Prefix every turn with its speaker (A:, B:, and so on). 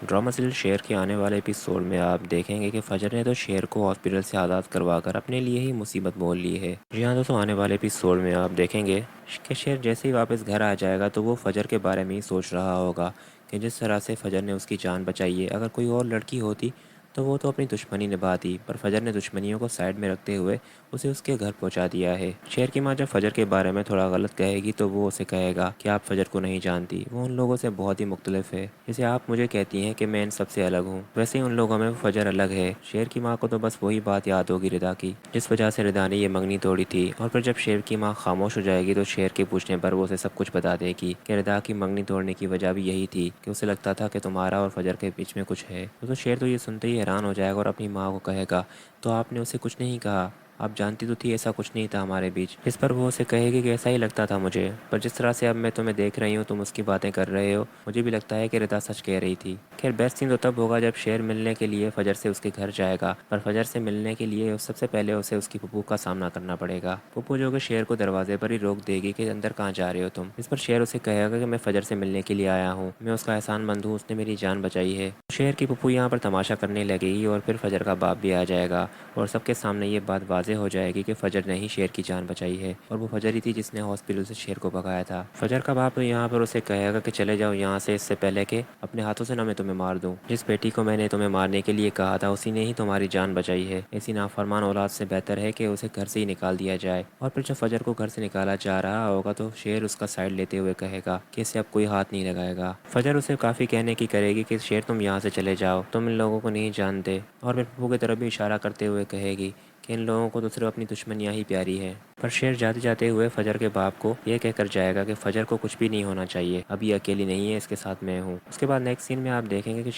A: Drama serial शेर के आने वाले एपिसोड में आप देखेंगे कि फजर ने तो शेर को हॉस्पिटल से आज़ाद करवाकर अपने लिए ही मुसीबत मोल ली है। जी हाँ दोस्तों, आने वाले एपिसोड में आप देखेंगे कि शेर जैसे ही वापस घर आ जाएगा तो वो फजर के बारे में ही सोच रहा होगा कि जिस तरह से फजर ने उसकी जान बचाई है, अगर कोई और लड़की होती तो वो तो अपनी दुश्मनी निभाती, पर फजर ने दुश्मनियों को साइड में रखते हुए उसे उसके घर पहुंचा दिया है। शेर की माँ जब फजर के बारे में थोड़ा गलत कहेगी तो वो उसे कहेगा कि आप फजर को नहीं जानती, वो उन लोगों से बहुत ही मुख्तलिफ है, जैसे आप मुझे कहती हैं कि मैं इन सबसे अलग हूँ, वैसे ही उन लोगों में वो फजर अलग है। शेर की माँ को तो बस वही बात याद होगी रिदा की, जिस वजह से रिदा ने ये मंगनी तोड़ी थी। और फिर जब शेर की माँ खामोश हो जाएगी तो शेर के पूछने पर वो उसे सब कुछ बता देगी कि रिदा की मंगनी तोड़ने की वजह भी यही थी कि उसे लगता था कि तुम्हारा और फजर के बीच में कुछ है। तो शेर तो ये सुनते ही हैरान हो जाएगा और अपनी माँ को कहेगा, तो आपने उसे कुछ नहीं कहा, आप जानती तो थी ऐसा कुछ नहीं था हमारे बीच। इस पर वो उसे कहेगी कि ऐसा ही लगता था मुझे, पर जिस तरह से अब मैं तुम्हें देख रही हूँ, तुम उसकी बातें कर रहे हो, मुझे भी लगता है कि रिदा सच कह रही थी। खैर बेस्ट सीन तो तब होगा जब शेर मिलने के लिए फजर से उसके घर जाएगा, पर फजर से मिलने के लिए सबसे पहले उसे उसकी पप्पू का सामना करना पड़ेगा। पप्पू जो कि शेर को दरवाजे पर ही रोक देगी कि अंदर कहाँ जा रहे हो तुम। इस पर शेर उसे कहेगा कि मैं फजर से मिलने के लिए आया हूँ, मैं उसका एहसानमंद हूँ, उसने मेरी जान बचाई है। शेर की पप्पू यहाँ पर तमाशा करने लगेगी और फिर फजर का बाप भी आ जाएगा और सबके सामने ये बात वाज़ेह हो जाएगी कि फजर ने ही शेर की जान बचाई है और वो फजर ही थी जिसने हॉस्पिटल से शेर को भगाया था। फजर का बाप तो यहाँ पर उसे कहेगा कि चले जाओ यहाँ से, इससे पहले कि अपने हाथों से ना मैं तुम्हें मार दूँ। जिस बेटी को मैंने तुम्हें मारने के लिए कहा था उसी ने ही तुम्हारी जान बचाई है। ऐसी नाफरमान औलाद से बेहतर है कि उसे घर से ही निकाल दिया जाए। और फिर जब फजर को घर से निकाला जा रहा होगा तो शेर उसका साइड लेते हुए कहेगा कि इसे अब कोई हाथ नहीं लगाएगा। फजर उसे काफ़ी कहने की करेगी कि शेर तुम यहाँ से चले जाओ, तुम इन लोगों को नहीं जानते। और फिर पप्पू की तरफ भी इशारा करते हुए कहेगी कि इन लोगों को तो सिर्फ अपनी दुश्मनियाँ ही प्यारी है। पर शेर जाते जाते हुए फजर के बाप को यह कहकर जाएगा कि फजर को कुछ भी नहीं होना चाहिए, अभी अकेली नहीं है, इसके साथ मैं हूँ। उसके बाद नेक्स्ट सीन में आप देखेंगे कि